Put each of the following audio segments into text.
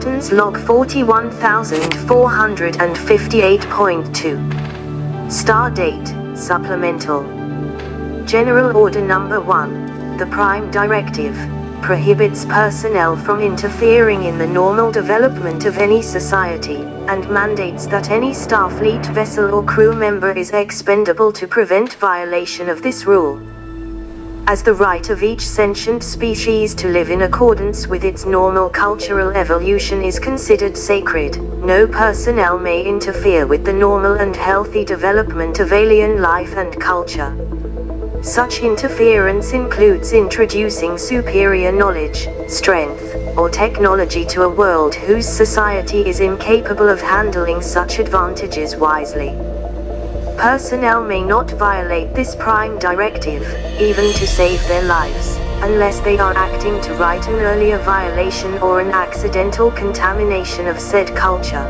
Captain's Log 41458.2. Star Date, Supplemental. General Order Number 1. The Prime Directive prohibits personnel from interfering in the normal development of any society, and mandates that any Starfleet vessel or crew member is expendable to prevent violation of this rule. As the right of each sentient species to live in accordance with its normal cultural evolution is considered sacred, no personnel may interfere with the normal and healthy development of alien life and culture. Such interference includes introducing superior knowledge, strength, or technology to a world whose society is incapable of handling such advantages wisely. Personnel may not violate this prime directive, even to save their lives, unless they are acting to right an earlier violation or an accidental contamination of said culture.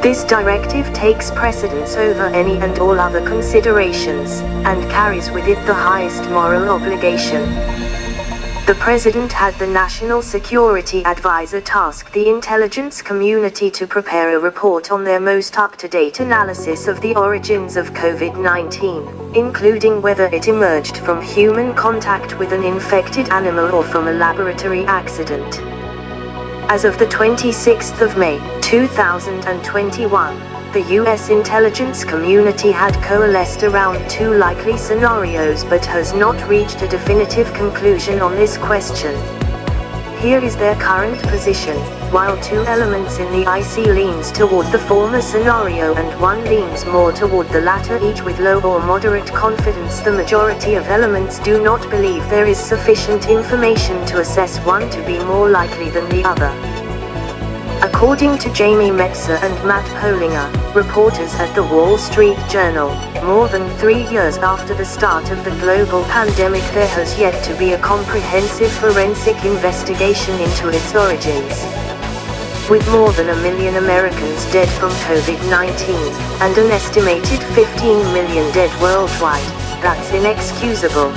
This directive takes precedence over any and all other considerations, and carries with it the highest moral obligation. The President had the National Security Advisor task the intelligence community to prepare a report on their most up-to-date analysis of the origins of COVID-19, including whether it emerged from human contact with an infected animal or from a laboratory accident. As of the 26th of May, 2021, the U.S. intelligence community had coalesced around two likely scenarios but has not reached a definitive conclusion on this question. Here is their current position. While two elements in the IC leans toward the former scenario and one leans more toward the latter, each with low or moderate confidence, the majority of elements do not believe there is sufficient information to assess one to be more likely than the other. According to Jamie Metzer and Matt Polinger, reporters at the Wall Street Journal, more than 3 years after the start of the global pandemic, there has yet to be a comprehensive forensic investigation into its origins. With more than 1 million Americans dead from COVID-19, and an estimated 15 million dead worldwide, that's inexcusable.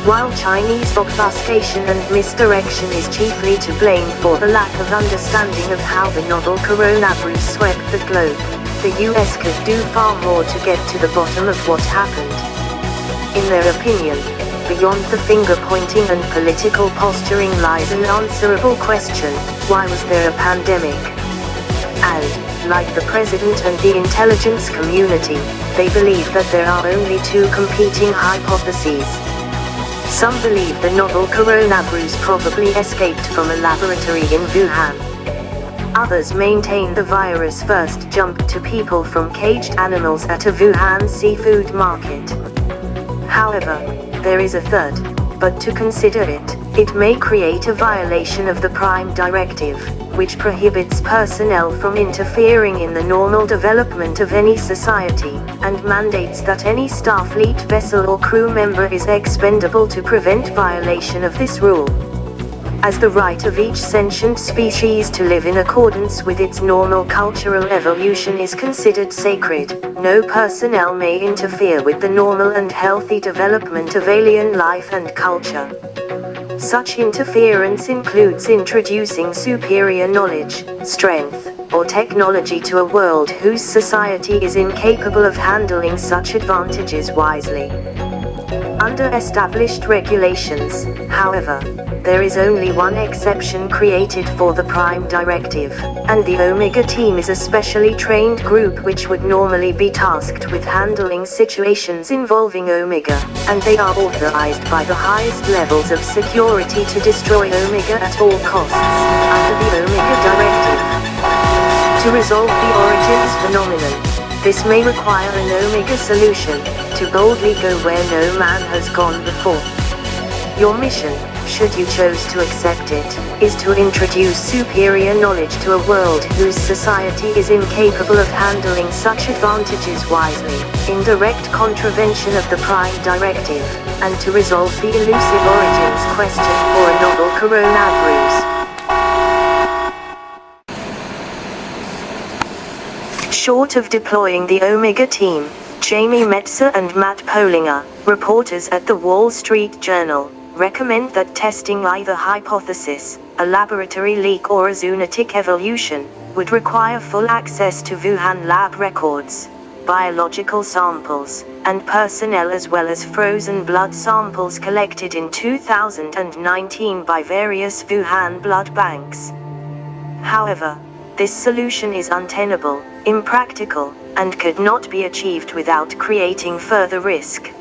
While Chinese obfuscation and misdirection is chiefly to blame for the lack of understanding of how the novel coronavirus swept the globe, the US could do far more to get to the bottom of what happened. In their opinion, beyond the finger-pointing and political posturing lies an answerable question: why was there a pandemic? And, like the President and the intelligence community, they believe that there are only two competing hypotheses. Some believe the novel coronavirus probably escaped from a laboratory in Wuhan. Others maintain the virus first jumped to people from caged animals at a Wuhan seafood market. However, there is a third, but to consider it, it may create a violation of the Prime Directive, which prohibits personnel from interfering in the normal development of any society, and mandates that any Starfleet vessel or crew member is expendable to prevent violation of this rule. As the right of each sentient species to live in accordance with its normal cultural evolution is considered sacred, no personnel may interfere with the normal and healthy development of alien life and culture. Such interference includes introducing superior knowledge, strength, or technology to a world whose society is incapable of handling such advantages wisely. Under established regulations, however, there is only one exception created for the Prime Directive, and the Omega team is a specially trained group which would normally be tasked with handling situations involving Omega, and they are authorized by the highest levels of security to destroy Omega at all costs, under the Omega Directive. To resolve the origins phenomenon, this may require an Omega solution, to boldly go where no man has gone before. Your mission, should you choose to accept it, is to introduce superior knowledge to a world whose society is incapable of handling such advantages wisely, in direct contravention of the Prime Directive, and to resolve the elusive origins question for a novel coronavirus. Short of deploying the Omega team, Jamie Metzer and Matt Polinger, reporters at the Wall Street Journal, recommend that testing either hypothesis, a laboratory leak or a zoonotic evolution, would require full access to Wuhan lab records, biological samples, and personnel, as well as frozen blood samples collected in 2019 by various Wuhan blood banks. However, this solution is untenable, impractical, and could not be achieved without creating further risk.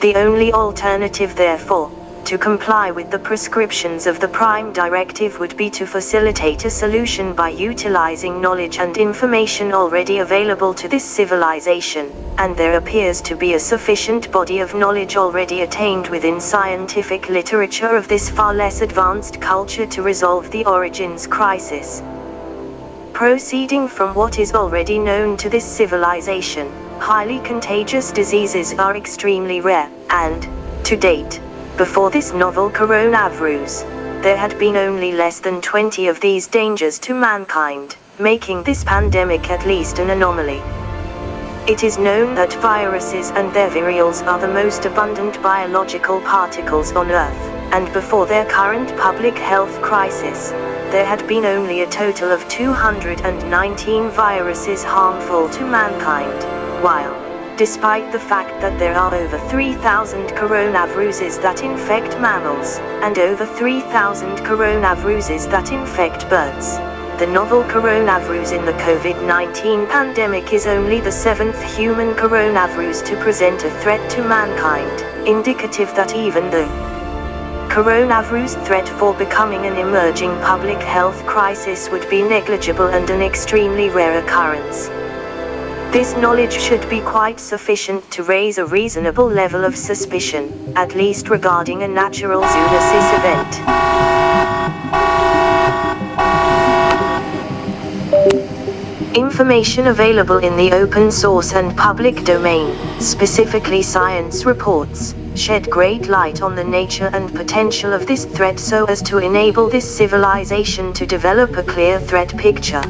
The only alternative, therefore, to comply with the prescriptions of the Prime Directive would be to facilitate a solution by utilizing knowledge and information already available to this civilization, and there appears to be a sufficient body of knowledge already attained within scientific literature of this far less advanced culture to resolve the origins crisis. Proceeding from what is already known to this civilization, highly contagious diseases are extremely rare, and, to date, before this novel coronavirus, there had been only less than 20 of these dangers to mankind, making this pandemic at least an anomaly. It is known that viruses and their virions are the most abundant biological particles on Earth, and before their current public health crisis, there had been only a total of 219 viruses harmful to mankind, while, despite the fact that there are over 3,000 coronaviruses that infect mammals, and over 3,000 coronaviruses that infect birds, the novel coronavirus in the COVID-19 pandemic is only the 7th human coronavirus to present a threat to mankind, indicative that even the coronavirus threat for becoming an emerging public health crisis would be negligible and an extremely rare occurrence. This knowledge should be quite sufficient to raise a reasonable level of suspicion, at least regarding a natural zoonosis event. Information available in the open source and public domain, specifically science reports, shed great light on the nature and potential of this threat so as to enable this civilization to develop a clear threat picture.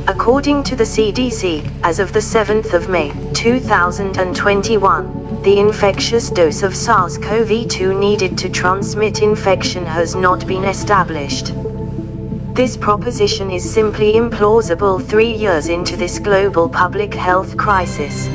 According to the CDC, as of the 7th of May, 2021, the infectious dose of SARS-CoV-2 needed to transmit infection has not been established. This proposition is simply implausible 3 years into this global public health crisis.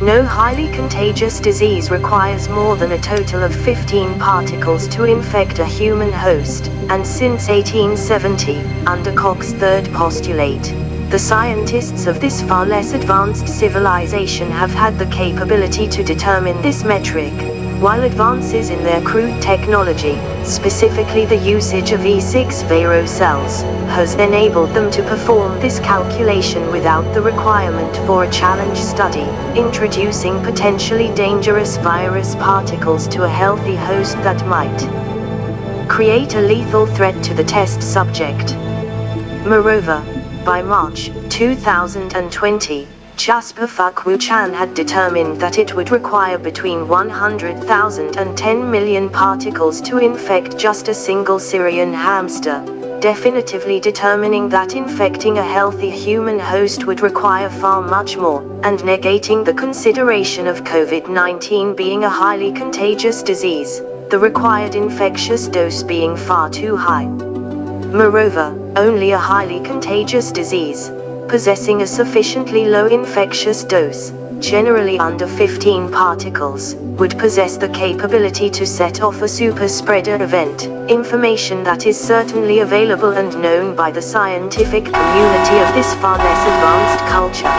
No highly contagious disease requires more than a total of 15 particles to infect a human host, and since 1870, under Koch's third postulate, the scientists of this far less advanced civilization have had the capability to determine this metric, while advances in their crude technology, specifically the usage of E6 vero cells, has enabled them to perform this calculation without the requirement for a challenge study, introducing potentially dangerous virus particles to a healthy host that might create a lethal threat to the test subject. Moreover, by March 2020, Jasper Fukuchan had determined that it would require between 100,000 and 10 million particles to infect just a single Syrian hamster, definitively determining that infecting a healthy human host would require far much more, and negating the consideration of COVID-19 being a highly contagious disease, the required infectious dose being far too high. Moreover, only a highly contagious disease, possessing a sufficiently low infectious dose, generally under 15 particles, would possess the capability to set off a super spreader event, information that is certainly available and known by the scientific community of this far less advanced culture.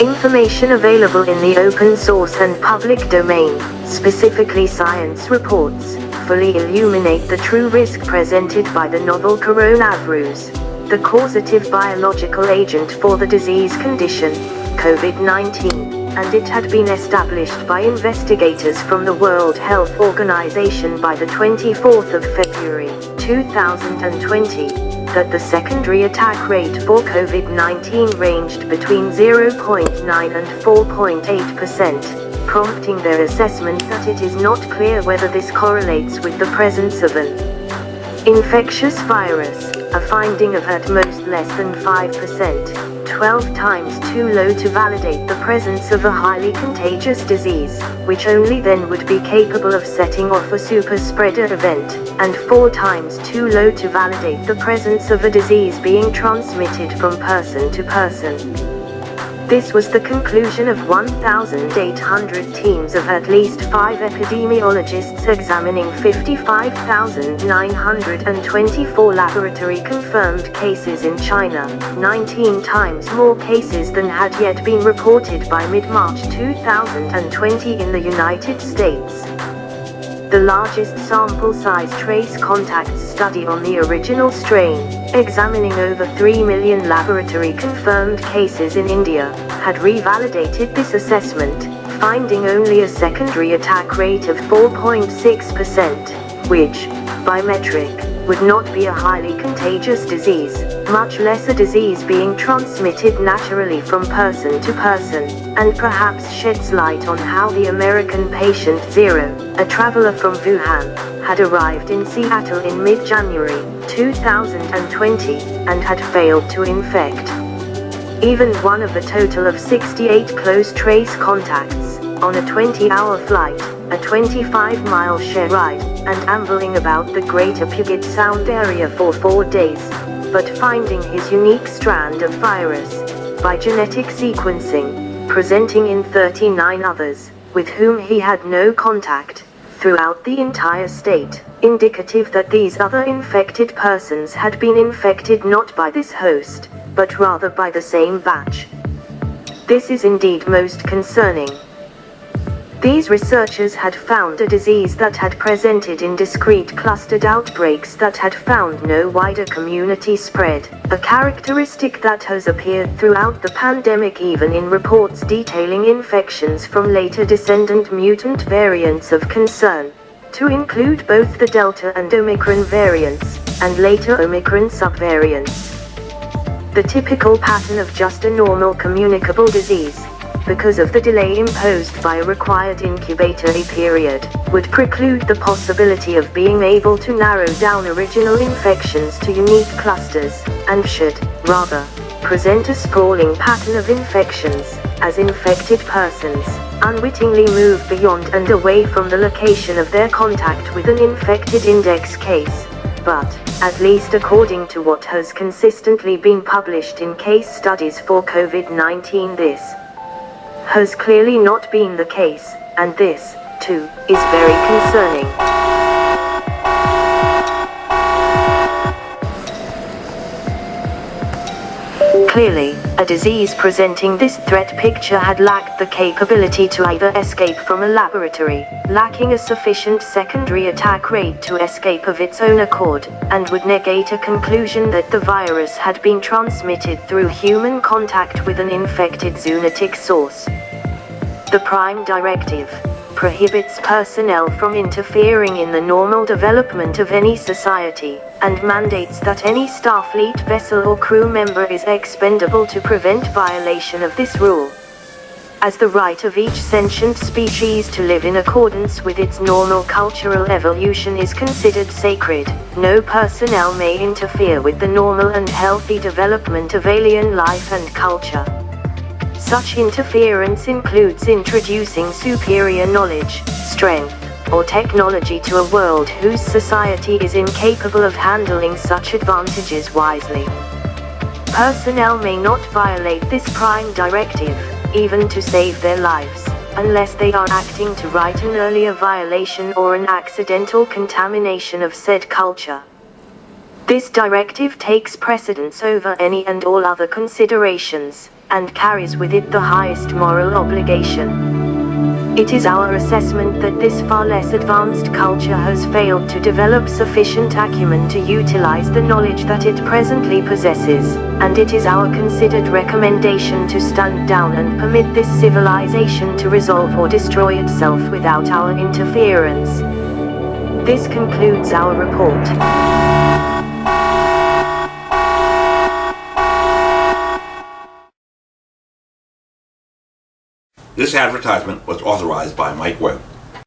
Information available in the open source and public domain, specifically science reports, fully illuminate the true risk presented by the novel coronavirus, the causative biological agent for the disease condition, COVID-19, and it had been established by investigators from the World Health Organization by the 24th of February, 2020, that the secondary attack rate for COVID-19 ranged between 0.9 and 4.8%. Prompting their assessment that it is not clear whether this correlates with the presence of an infectious virus, a finding of at most less than 5%. 12 times too low to validate the presence of a highly contagious disease, which only then would be capable of setting off a super spreader event, and 4 times too low to validate the presence of a disease being transmitted from person to person. This was the conclusion of 1,800 teams of at least 5 epidemiologists examining 55,924 laboratory-confirmed cases in China, 19 times more cases than had yet been reported by mid-March 2020 in the United States. The largest sample size trace contacts study on the original strain, examining over 3 million laboratory-confirmed cases in India, had revalidated this assessment, finding only a secondary attack rate of 4.6%, which, by metric, would not be a highly contagious disease, much less a disease being transmitted naturally from person to person, and perhaps sheds light on how the American patient zero, a traveler from Wuhan, had arrived in Seattle in mid-January 2020, and had failed to infect even one of a total of 68 close trace contacts, on a 20-hour flight, a 25-mile share ride, and ambling about the greater Puget Sound area for 4 days, but finding his unique strand of virus, by genetic sequencing, presenting in 39 others, with whom he had no contact, throughout the entire state, indicative that these other infected persons had been infected not by this host, but rather by the same batch. This is indeed most concerning. These researchers had found a disease that had presented in discrete clustered outbreaks that had found no wider community spread, a characteristic that has appeared throughout the pandemic even in reports detailing infections from later descendant mutant variants of concern, to include both the Delta and Omicron variants, and later Omicron subvariants. The typical pattern of just a normal communicable disease, because of the delay imposed by a required incubatory period, would preclude the possibility of being able to narrow down original infections to unique clusters, and should, rather, present a sprawling pattern of infections, as infected persons unwittingly move beyond and away from the location of their contact with an infected index case. But, at least according to what has consistently been published in case studies for COVID-19, this has clearly not been the case, and this, too, is very concerning. Clearly, a disease presenting this threat picture had lacked the capability to either escape from a laboratory, lacking a sufficient secondary attack rate to escape of its own accord, and would negate a conclusion that the virus had been transmitted through human contact with an infected zoonotic source. The Prime Directive prohibits personnel from interfering in the normal development of any society, and mandates that any Starfleet vessel or crew member is expendable to prevent violation of this rule. As the right of each sentient species to live in accordance with its normal cultural evolution is considered sacred, no personnel may interfere with the normal and healthy development of alien life and culture. Such interference includes introducing superior knowledge, strength, or technology to a world whose society is incapable of handling such advantages wisely. Personnel may not violate this Prime Directive, even to save their lives, unless they are acting to right an earlier violation or an accidental contamination of said culture. This directive takes precedence over any and all other considerations, and carries with it the highest moral obligation. It is our assessment that this far less advanced culture has failed to develop sufficient acumen to utilize the knowledge that it presently possesses, and it is our considered recommendation to stand down and permit this civilization to resolve or destroy itself without our interference. This concludes our report. This advertisement was authorized by Mike Webb.